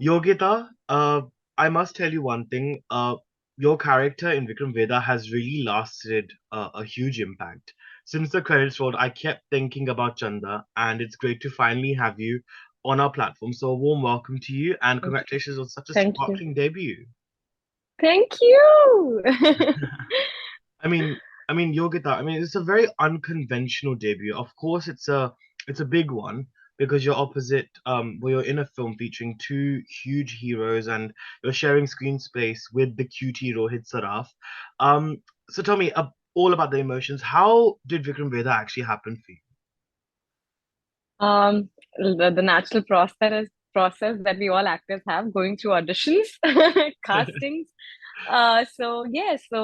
Yogita, I must tell you one thing. Your character in Vikram Vedha has really lasted a huge impact. Since the credits rolled, I kept thinking about Chanda, and it's great to finally have you on our platform. So, a warm welcome to you, and Thank you. congratulations on such a Thank you. sparkling debut. Thank you. I mean, Yogita, it's a very unconventional debut. Of course, it's a big one because you're opposite, well, you're in a film featuring two huge heroes and you're sharing screen space with the cutie Rohit Saraf. So tell me all about the emotions. How did Vikram Vedha actually happen for you? The natural process that we all actors have going through auditions, castings. So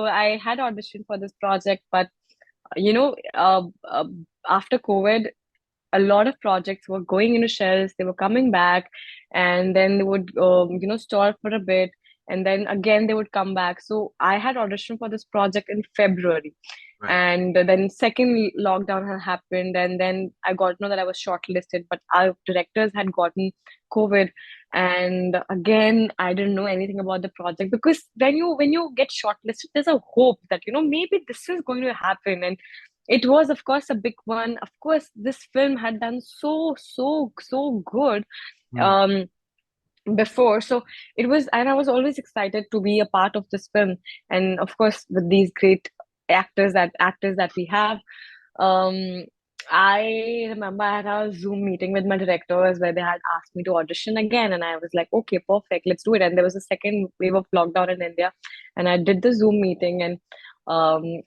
I had auditioned for this project, but you know, after COVID, a lot of projects were going into shells. They were coming back, and then they would, stall for a bit, and then again they would come back. So I had auditioned for this project in February, Right, and then second lockdown had happened, and then I got to know that I was shortlisted, but our directors had gotten COVID, and again I didn't know anything about the project because when you get shortlisted, there's a hope that maybe this is going to happen, and it was, of course, a big one. Of course, this film had done so good hmm, um, before. So it was, and I was always excited to be a part of this film. And of course, with these great actors that we have, um, I remember I had a Zoom meeting with my directors where they had asked me to audition again, and I was like, okay, perfect, let's do it. And there was a second wave of lockdown in India, and I did the Zoom meeting, and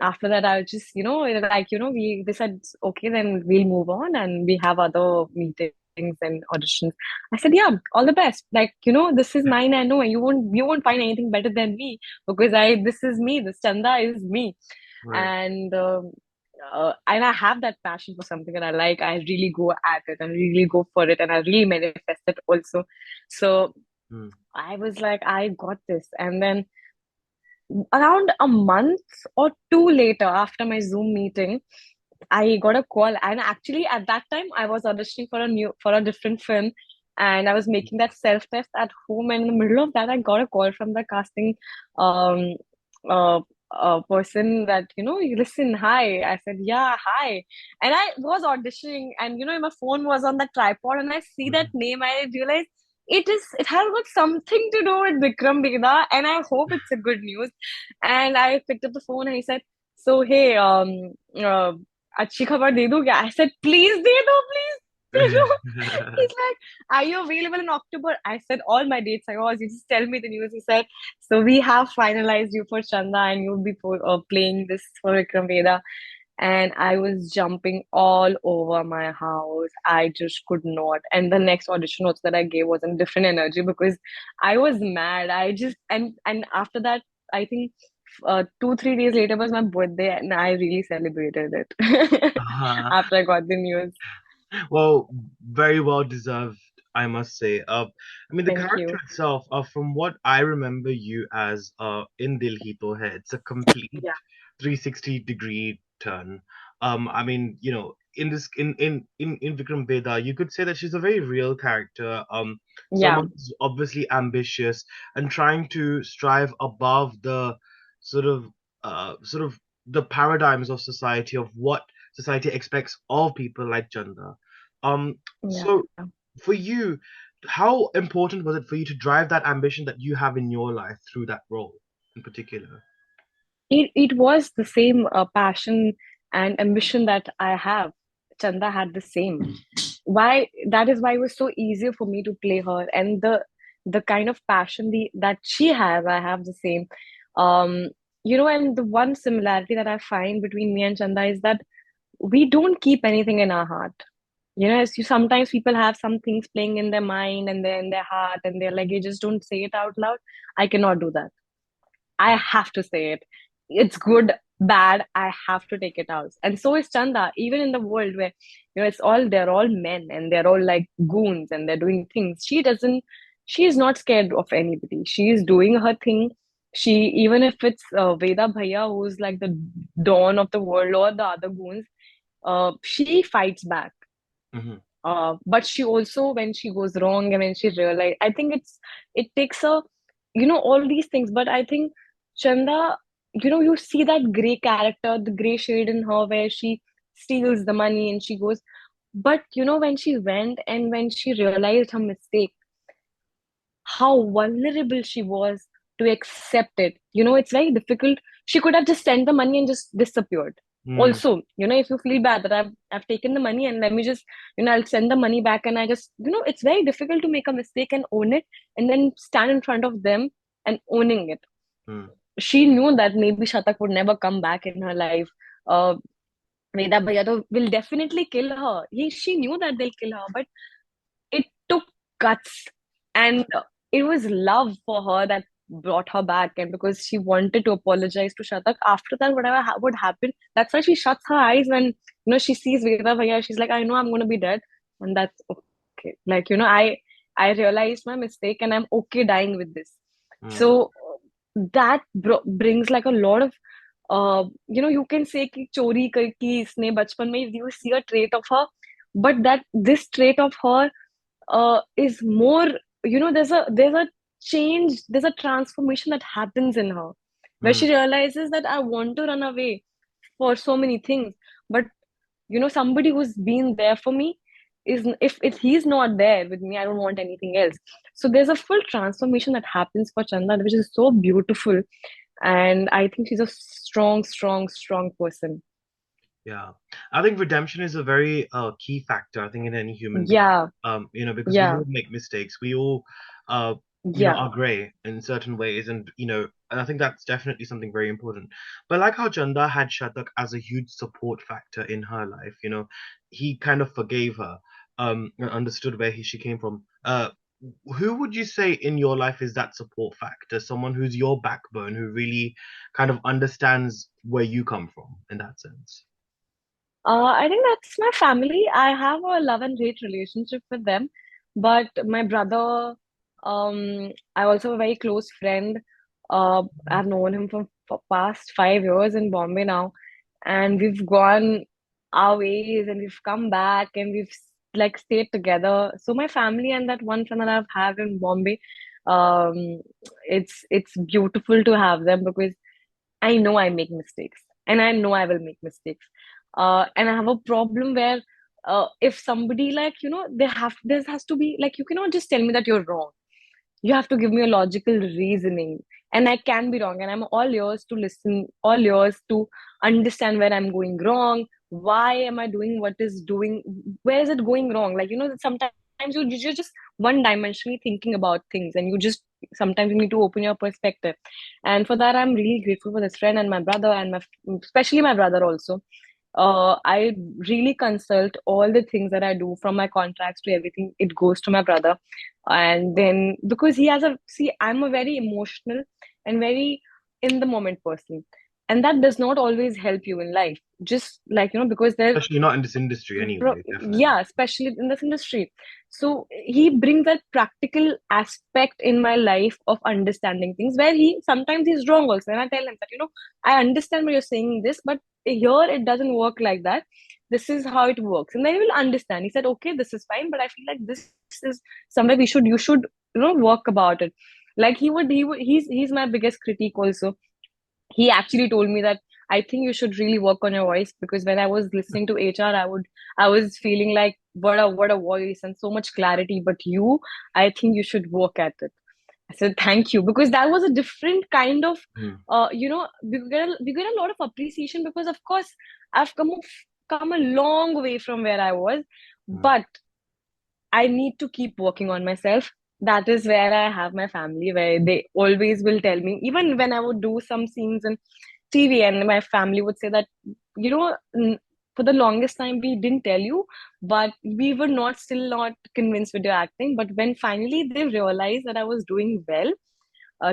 after that, I was just, we they said, okay, then we'll move on, and we have other meetings and auditions. I said, yeah, all the best. Like, this is mine. I know you won't find anything better than me because this is me. This Chanda is me, right. and I have that passion for something that I like. I really go at it and really go for it, and I really manifest it also. So Hmm. I was like, I got this, and then around a month or two later, after my Zoom meeting, I got a call, and actually at that time I was auditioning for a different film, and I was making that self test at home. And in the middle of that, I got a call from the casting um uh, person that you listen, hi. I said, yeah, hi, and I was auditioning, and my phone was on the tripod, and I see that name. I realized it has got something to do with Vikram Vedha, and I hope it's a good news. And I picked up the phone, and he said, so hey, uh, अच्छी खबर दे दूं क्या? I said, please दे दो, please दे दो. He's like, are you available in October? I said, all my dates are yours. You just tell me the news. He said, so we have finalized you for Chanda, and you'll be playing this for Vikram Vedha. And I was jumping all over my house. I just could not. And the next audition also that I gave was in different energy because I was mad. And after that, I think 2 3 days later was my birthday, and I really celebrated it Uh, after I got the news. well, very well deserved, I must say. The Thank character you. itself, from what I remember you as, in Dil Hi To Hai, it's a complete Yeah. 360-degree turn. In Vikram Vedha, you could say that she's a very real character. Yeah. Someone who's obviously ambitious and trying to strive above the sort of, sort of the paradigms of society of what society expects of people like Chanda. Yeah. So for you, how important was it for you to drive that ambition that you have in your life through that role in particular? It was the same passion and ambition that I have. Chanda had the same. Why That is why it was so easier for me to play her, and the kind of passion that she has, I have the same. Um, and the one similarity that I find between me and Chanda is that we don't keep anything in our heart. As sometimes people have some things playing in their mind and they're in their heart, and they're like, you just don't say it out loud. I cannot do that. I Right. have to say it. It's good, bad. I have to take it out. And so is Chanda. Even in the world where they're all men and they're all like goons and they're doing things. She doesn't. She is not scared of anybody. She is doing her thing. She Even if it's Veda Bhaiya, who's like the dawn of the world, or the other goons, she fights back. Mhm. But she also, when she goes wrong and when she realize, I think it takes a, all these things. But I think Chanda, you see that gray character, the gray shade in her where she steals the money and she goes. But when she went and when she realized her mistake, how vulnerable she was to accept it. It's very difficult. She could have just sent the money and just disappeared. Mm, Also, if you feel bad that I've taken the money and let me just, I'll send the money back and I just, it's very difficult to make a mistake and own it and then stand in front of them and owning it. mm, She knew that maybe Shatak would never come back in her life. Uh, Veda Bhaiya will definitely kill her. She knew that they'll kill her, but it took guts and it was love for her that brought her back, and because she wanted to apologize to Shatak after that, whatever would happen, that's why she shuts her eyes when she sees Veda Bhaiya. She's like, I know I'm going to be dead, and that's okay. Like, I realized my mistake and I'm okay dying with this. mm, So that brings like a lot of you can say कि चोरी की इसने बचपन में, you see a trait of her, but that this trait of her is more, there's a change, there's a transformation that happens in her where mm, she realizes that I want to run away for so many things, but somebody who's been there for me is, if he's not there with me, I don't want anything else. So there's a full transformation that happens for Chanda, which is so beautiful, and I think she's a strong, strong, strong person. yeah. I think redemption is a very key factor, I think, in any human being. Yeah, Because we yeah, all make mistakes. We all yeah. are gray in certain ways, and and I think that's definitely something very important. But like how Chanda had Shatak as a huge support factor in her life, he kind of forgave her, and understood where she came from. Who would you say in your life is that support factor? Someone who's your backbone, who really kind of understands where you come from in that sense? I think that's my family. I have a love and hate relationship with them. But my brother, I also have a very close friend. I've known him for past 5 years in Bombay now, and we've gone our ways and we've come back and we've like stayed together. So my family and that one friend that I've had in Bombay, um, it's beautiful to have them because I know I make mistakes and I know I will make mistakes. And I have a problem where if somebody like, there has to be like, you cannot just tell me that you're wrong. You have to give me a logical reasoning. And I can be wrong. And I'm all yours to listen, all yours to understand where I'm going wrong. Why am I doing what is doing? Where is it going wrong? Like, sometimes you're just one dimensionally thinking about things and you just sometimes you need to open your perspective. And for that, I'm really grateful for this friend and my brother and especially my brother also. I really consult all the things that I do from my contracts to everything. It goes to my brother. And then because I'm a very emotional and very in the moment person. And that does not always help you in life. Just like, because there's Especially not in this industry anyway, definitely. yeah, especially in this industry. So he brings that practical aspect in my life of understanding things where he sometimes he's wrong also. And I tell him that, I understand what you're saying this, but here it doesn't work like that. This is how it works. And then he will understand. He said, okay, this is fine, but I feel like this is somewhere you should, work about it. Like he's my biggest critique also. He actually told me that I think you should really work on your voice because when I was listening to HR, I was feeling like what a voice and so much clarity. But I think you should work at it. I said thank you because that was a different kind of Hmm, we get a lot of appreciation because of course I've come a long way from where I was, hmm. but I need to keep working on myself. That is where I have my family, where they always will tell me, even when I would do some scenes in TV, and my family would say that, for the longest time we didn't tell you, but we were still not convinced with your acting. But when finally they realized that I was doing well,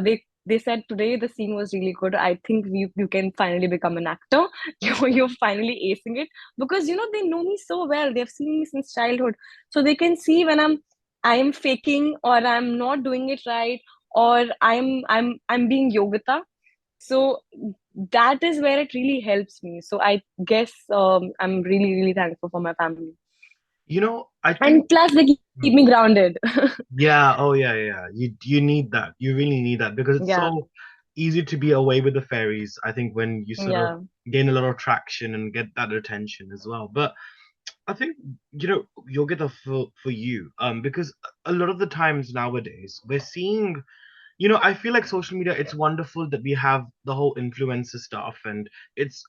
they said today the scene was really good. I think you can finally become an actor. You're finally acing it because they know me so well. They've seen me since childhood, so they can see when I'm faking or I'm not doing it right or I'm being Yogita. So that is where it really helps me. So I guess I'm really really thankful for my family. I think And plus, they keep me grounded. yeah, oh yeah. You need that. You really need that because it's Yeah, so easy to be away with the fairies. I think when you sort of yeah. gain a lot of traction and get that attention as well. But I think you'll get the for you because a lot of the times nowadays we're seeing I feel like social media, it's wonderful that we have the whole influencer stuff, and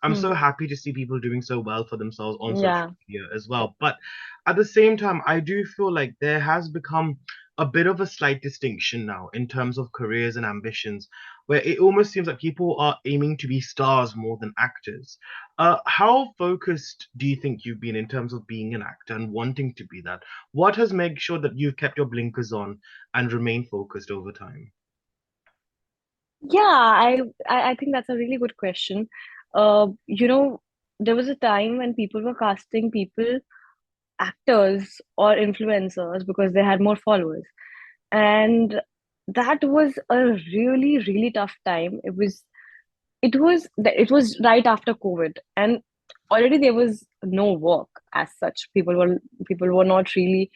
I'm so Hmm. happy to see people doing so well for themselves on social Yeah. media as well. But at the same time, I do feel like there has become a bit of a slight distinction now in terms of careers and ambitions, where it almost seems like people are aiming to be stars more than actors. How focused do you think you've been in terms of being an actor and wanting to be that? What has made sure that you've kept your blinkers on and remain focused over time? Yeah, I think that's a really good question. You know, there was a time when people were casting people, actors or influencers because they had more followers. And that was a really, really tough time. It was right after COVID, and already there was no work as such. People were not really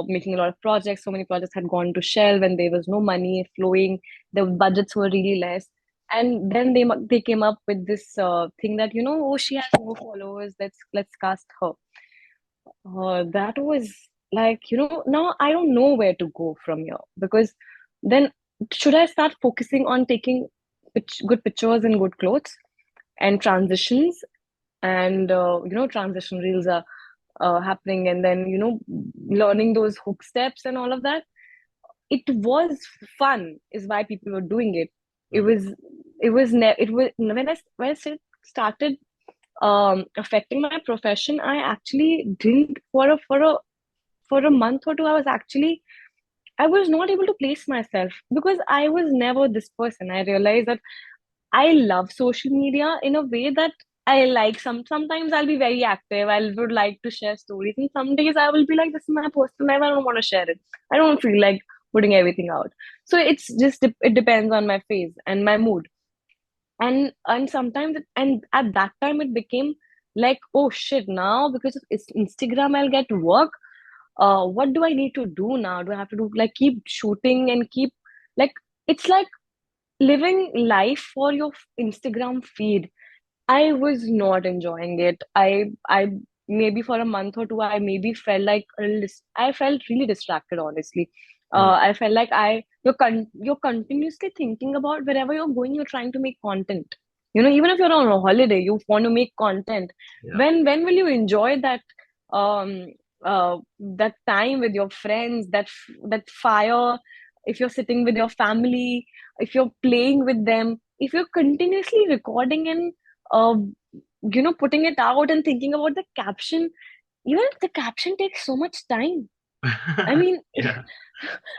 making a lot of projects. So many projects had gone to shelve, and there was no money flowing. The budgets were really less. And then they came up with this thing that, oh, she has more followers. Let's cast her. That was like, now I don't know where to go from here, because then should I start focusing on taking good pictures and good clothes and transitions, and transition reels are happening, and then learning those hook steps and all of that. It was fun is why people were doing it. It Mhm. was it was when I started affecting my profession. I actually didn't for a month or two. I was not able to place myself because I was never this person. I realized that I love social media in a way that I like sometimes I'll be very active. I would like to share stories, and some days I will be like, this is my personal life. I don't want to share it. I don't feel like putting everything out. So it depends on my phase and my mood. And sometimes and at that time it became like, oh shit, now because of Instagram I'll get work. What do I need to do now? Do I have to do like keep shooting and keep like it's like living life for your Instagram feed. I was not enjoying it. I maybe for a month or two I maybe felt like I felt really distracted, honestly. Mm. I felt like you're continuously thinking about wherever you're going, you're trying to make content. Even if you're on a holiday, you want to make content. Yeah. When will you enjoy um that time with your friends, that fire, if you're sitting with your family, if you're playing with them, if you're continuously recording and uh, putting it out and thinking about the caption. Even the caption takes so much time. I mean, Yeah,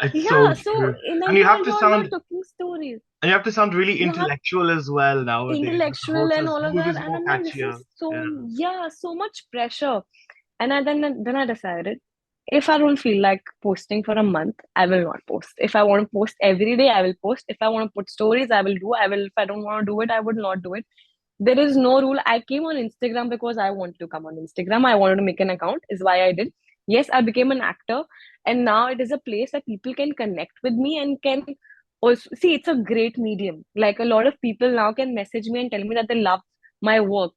it's so yeah. So true. in a And you year, have to you're sound talking stories. and you have to sound really You have intellectual as well nowadays with the whole intellectual and says all of who that, is and more I'm like, this catchier. is so, Yeah. yeah, so much pressure. And then I decided, if I don't feel like posting for a month, I will not post. If I want to post every day, I will post. If I want to put stories, I will do. I will. If I don't want to do it, I would not do it. There is no rule. I came on Instagram because I wanted to come on Instagram. I wanted to make an account, is why I did. Yes, I became an actor, and now it is a place that people can connect with me and can also see. It's a great medium. Like, a lot of people now can message me and tell me that they love my work.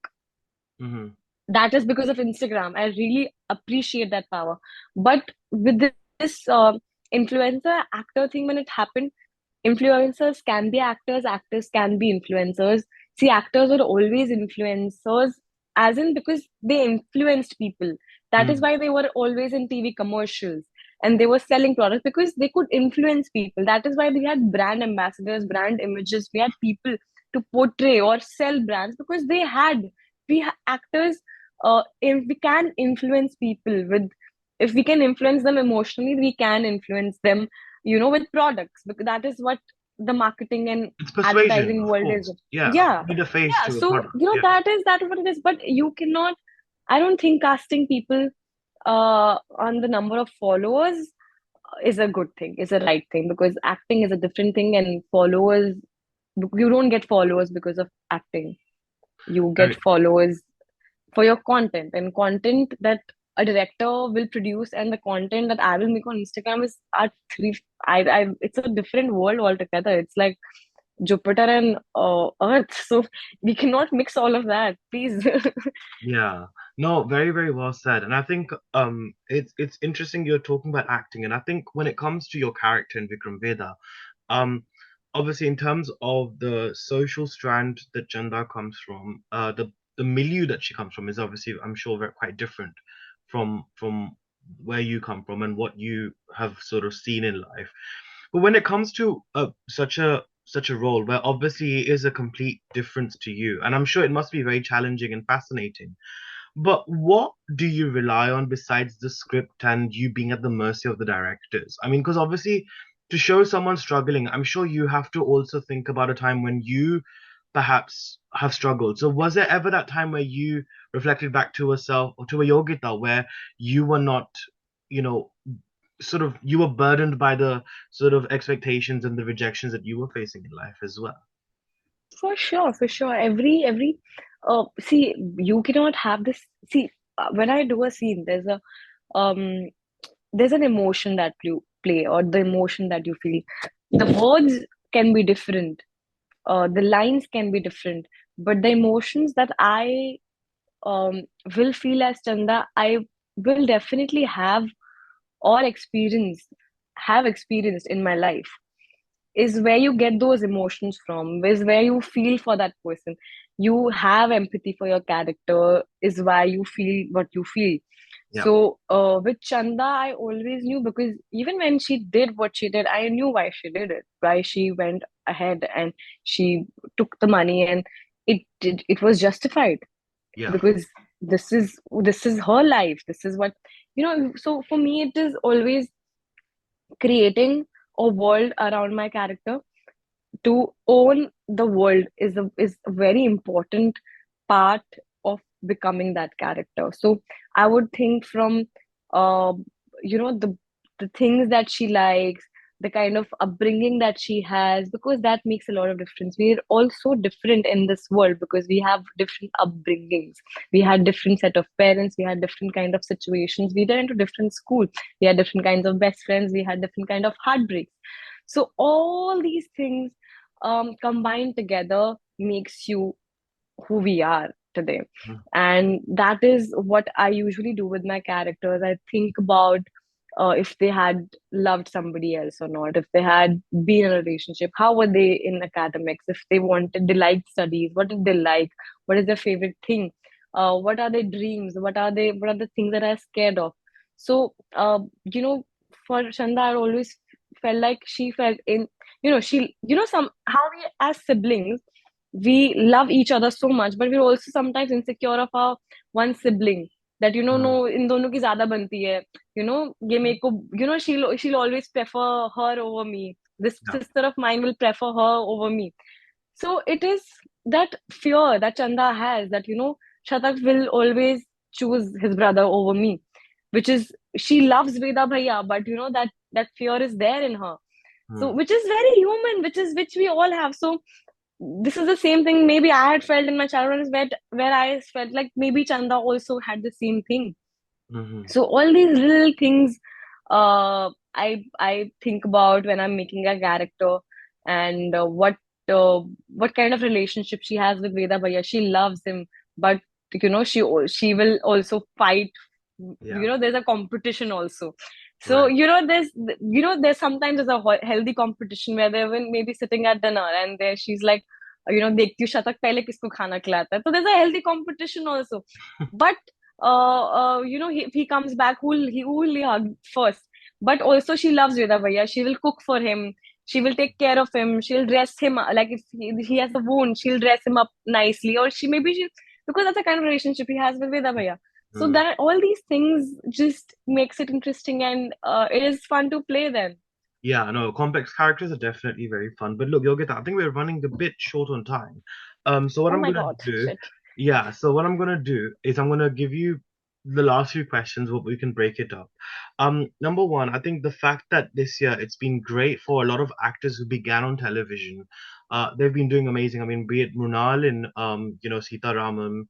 Hmm. That is because of Instagram. I really appreciate that power. But with this influencer actor thing, when it happened, influencers can be actors, actors can be influencers. See, actors are always influencers, as in because they influenced people. That is Mm. why they were always in TV commercials and they were selling products because they could influence people. That is why we had brand ambassadors, brand images. We had people to portray or sell brands because actors. If we can influence people with, if we can influence them emotionally, we can influence them with products, because that is what the marketing and It's persuasion, advertising of world is. course. Yeah, Yeah, be the face yeah. to a So product. Yeah. that is what it is. But you cannot. I don't think casting people on the number of followers is a good thing, is a right thing, because acting is a different thing, and followers, you don't get followers because of acting. You get Very, followers for your content, and content that a director will produce and the content that I will make on Instagram is are three. I it's a different world altogether. It's like Jupiter and Earth. So we cannot mix all of that, please. Yeah. No, very, very well said. And I think it's interesting you're talking about acting. And I think when it comes to your character in Vikram Vedha, um obviously in terms of the social strand that Chanda comes from, the milieu that she comes from is obviously, I'm sure, very, quite different from where you come from and what you have sort of seen in life. But when it comes to such a role where obviously it is a complete difference to you, and I'm sure it must be very challenging and fascinating. But what do you rely on besides the script and you being at the mercy of the directors? I mean, because obviously to show someone struggling, I'm sure you have to also think about a time when you perhaps have struggled. So was there ever that time where you reflected back to yourself or to a Yogita where you were not, you know, sort of you were burdened by the sort of expectations and the rejections that you were facing in life as well? For sure, for sure. Every see, you cannot have this. See, when I do a scene, um there's an emotion that you play or the emotion that you feel. The words can be different, the lines can be different, but the emotions that I um will feel as Chanda, I will definitely or experience have experienced in my life is where you get those emotions from, is where you feel for that person. You have empathy for your character, is why you feel what you feel. Yeah, So, with Chanda, I always knew because even when she did what she did, I knew why she did it, why she went ahead and she took the money, and it was justified yeah. because this is her life. This is what, So for me, it is always creating a world around my character. To own the world is a very important part of becoming that character. So I would think from uh you know the things that she likes, the kind of upbringing that she has, because that makes a lot of difference. We're all so different in this world because we have different upbringings. We had different set of parents, we had different kind of situations, we went to different school, we had different kinds of best friends, we had different kind of heartbreaks. So all these things combined together makes you who we are today. Mm, And that is what I usually do with my characters. I think about if they had loved somebody else or not, if they had been in a relationship, how were they in academics, if they liked studies, what did they like, what is their favorite thing, what are their dreams, what are the things that are scared of. So for Chanda, I always felt like she felt in, some how we as siblings, we love each other so much, but we're also sometimes insecure of our one sibling, that no, mm, इन दोनों की ज्यादा बनती है, ये मेरे को, she'll always prefer her over me, this yeah. sister of mine will prefer her over me. So it is that fear that Chanda has, that Shatak will always choose his brother over me, which is, she loves Veda Bhaiya, but that fear is there in her. So Mm, which is very human, which we all have. So this is the same thing maybe I had felt in my childhood, where I felt like maybe Chanda also had the same thing. mhm. So all these little things I think about when I'm making a character, and what kind of relationship she has with Veda Bhaiya. She loves him, but she will also fight. Yeah, There's a competition also. So right. there's sometimes there's a healthy competition where they're even maybe sitting at dinner, and there she's like, देखती हूँ शतक पहले किसको खाना खिलाता है. So there's a healthy competition also. But if he comes back, who will he hug first? But also she loves Veda Bhaiya. She will cook for him. She will take care of him. She'll dress him like if he has a wound, she'll dress him up nicely. Or she because that's the kind of relationship he has with Veda Bhaiya. So Mm. that all these things just makes it interesting, and it is fun to play then. Yeah, no, complex characters are definitely very fun. But look, Yogita, I think we're running a bit short on time. So what Oh I'm my gonna God, do, shit. yeah, so what I'm gonna do is I'm gonna give you the last few questions, but we can break it up. Number one, I think the fact that this year it's been great for a lot of actors who began on television. They've been doing amazing. I mean, be it Mrunal in Sita Ramam,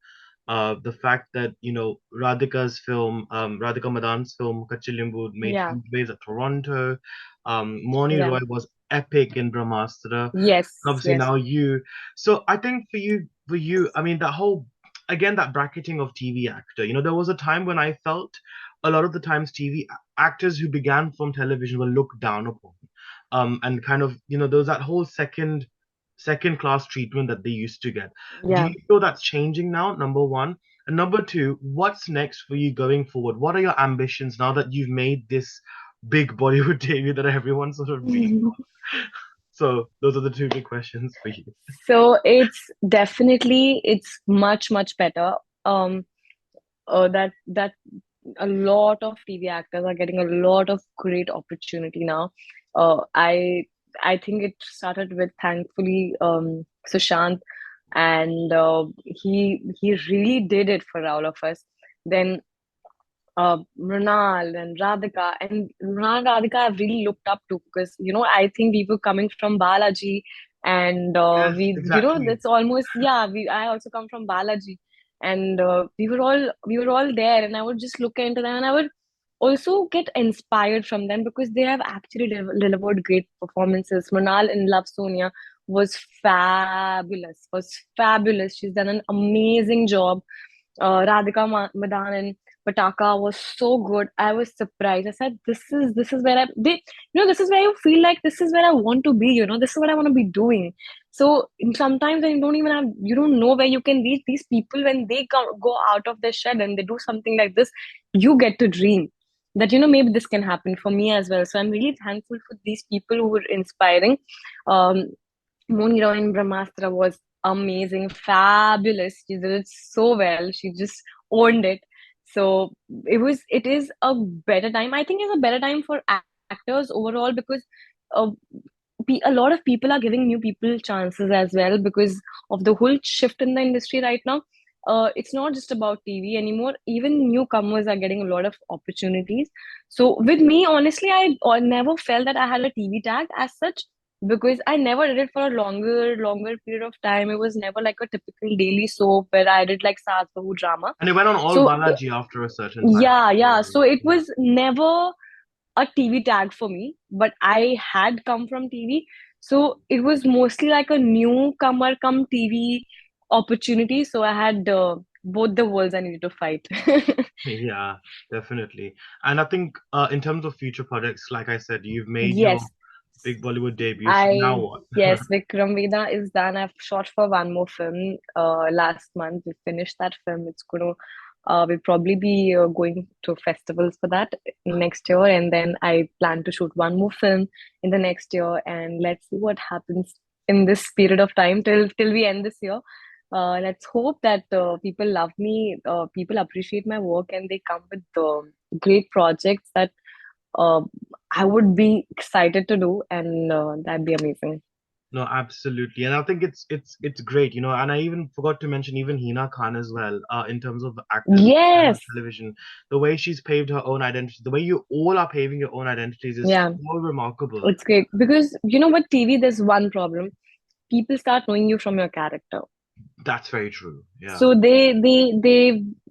The fact that, Radhika's film, Radhika Madan's film, Kachilimbu made Yeah. huge waves at Toronto. Moni Yeah. Roy was epic in Brahmastra. Yes. Obviously Yes. now you. So I think for you, I mean, that whole, again, that bracketing of TV actor, there was a time when I felt a lot of the times TV actors who began from television were looked down upon. And kind of, there was that whole second class treatment that they used to get. Do Yeah. you feel that's changing now? Number one. And number two, what's next for you going forward? What are your ambitions now that you've made this big Bollywood debut that everyone sort of dreams of? So those are the two big questions for you. So it's much, much better. Um, that a lot of TV actors are getting a lot of great opportunity now. I think it started with, thankfully, Sushant, and he really did it for all of us. Then Mrinal and Radhika. And Mrinal and Radhika I've really looked up to, because, I think we were coming from Balaji, and Yes, exactly. that's almost, yeah, I also come from Balaji, and we were all there, and I would just look into them, and I would also get inspired from them, because they have actually delivered great performances. Mrinal in Love Sonia was fabulous. She's done an amazing job. Radhika Madan and Pataka was so good. I was surprised. I said, "This is where this is where you feel like this is where I want to be. This is what I want to be doing." So sometimes when you don't know where you can reach, these people, when they go out of their shed and they do something like this, you get to dream that, maybe this can happen for me as well. So I'm really thankful for these people who were inspiring. Um, Moonira in Brahmastra was amazing, fabulous. She did it so well. She just owned it. So it is a better time. I think it's a better time for actors overall, because uh, a lot of people are giving new people chances as well, because of the whole shift in the industry right now. It's not just about TV anymore. Even newcomers are getting a lot of opportunities. So with me, honestly, I never felt that I had a TV tag as such, because I never did it for a longer period of time. It was never like a typical daily soap where I did like Saas Bahu drama. And it went on all So Balaji after a certain time. yeah, yeah. So, So it yeah. was never a TV tag for me, but I had come from TV. So it was mostly like a newcomer come TV opportunity. So I had both the worlds I needed to fight. Yeah, definitely. And I think in terms of future projects, like I said, you've made your Yes. big Bollywood debut. So now I what? Yes, Vikram Vedha is done. I've shot for one more film last month. We finished that film. It's gonna we'll probably be going to festivals for that next year, and then I plan to shoot one more film in the next year, and let's see what happens in this period of time till we end this year. Let's hope that people love me, people appreciate my work, and they come with great projects that uh, I would be excited to do, and that'd be amazing. No, absolutely. And I think it's great, and I even forgot to mention even Hina Khan as well, in terms of actors on Yes, television. The way she's paved her own identity, the way you all are paving your own identities is yeah, so remarkable. it's great, because you know what, TV, there's one problem. People start knowing you from your character. That's very true. Yeah. So they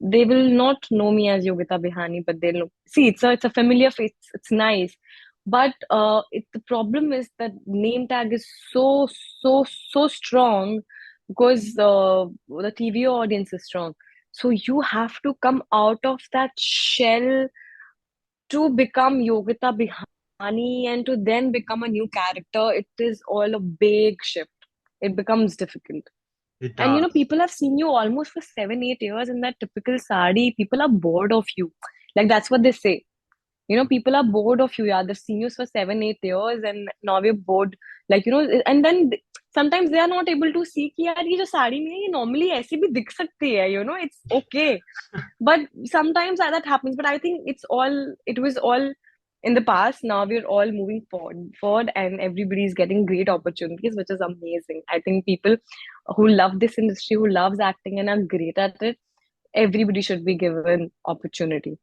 will not know me as Yogita Bihani, but they'll know. See, it's a familiar face. It's nice, but the problem is that name tag is so strong, because the TV audience is strong. So you have to come out of that shell to become Yogita Bihani, and to then become a new character. It is all a big shift. It becomes difficult. It And does. people have seen you almost for 7, 8 years in that typical sari. People are bored of you. Like, that's what they say. People are bored of you. Yeah, they've seen you for 7, 8 years, and now we're bored. Like, and then sometimes they are not able to see कि यार ये जो साड़ी में है ये normally ऐसे भी दिख सकती है. It's okay. But sometimes that happens. But I think it was all in the past. Now we're all moving forward, and everybody's getting great opportunities, which is amazing. I think people who love this industry, who loves acting and are great at it, everybody should be given opportunity.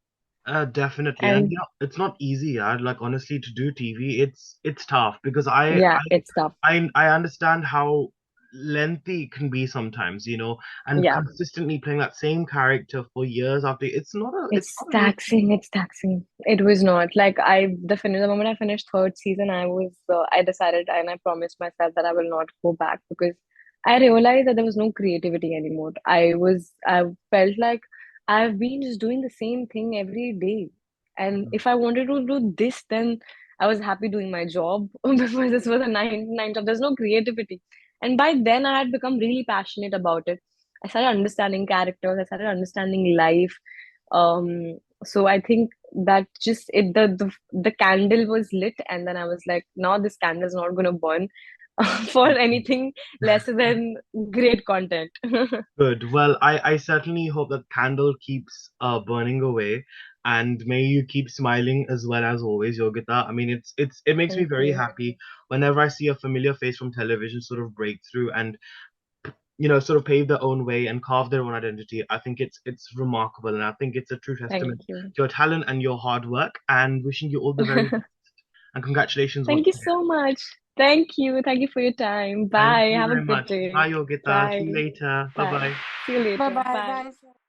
Definitely, and And it's not easy, yeah. Like honestly, to do TV, it's tough because yeah, it's tough. I understand how lengthy it can be sometimes, and Yeah. consistently playing that same character for years after, it's It's not an easy taxing. It's taxing. It was not like the moment I finished third season, I decided and I promised myself that I will not go back because I realized that there was no creativity anymore. I felt like I've been just doing the same thing every day. And if I wanted to do this, then I was happy doing my job because this was a nine job. There's no creativity. And by then I had become really passionate about it. I started understanding characters, I started understanding life. So I think that just the candle was lit, and then I was like, now this candle is not gonna burn for anything less than great content. Good. Well, I certainly hope that candle keeps burning away, and may you keep smiling as well as always, Yogita. I mean, it makes me Thank very you. happy whenever I see a familiar face from television sort of break through and sort of pave their own way and carve their own identity. I think it's remarkable, and I think it's a true Thank testament you. to your talent and your hard work. And wishing you all the very best. And congratulations once Thank you again. so much. Thank you. Thank you for your time. Thank Bye. you Have a very good much. day. Bye, Yogita. See you Bye. later. Bye Bye. bye. See you Bye later. bye. Bye. Bye.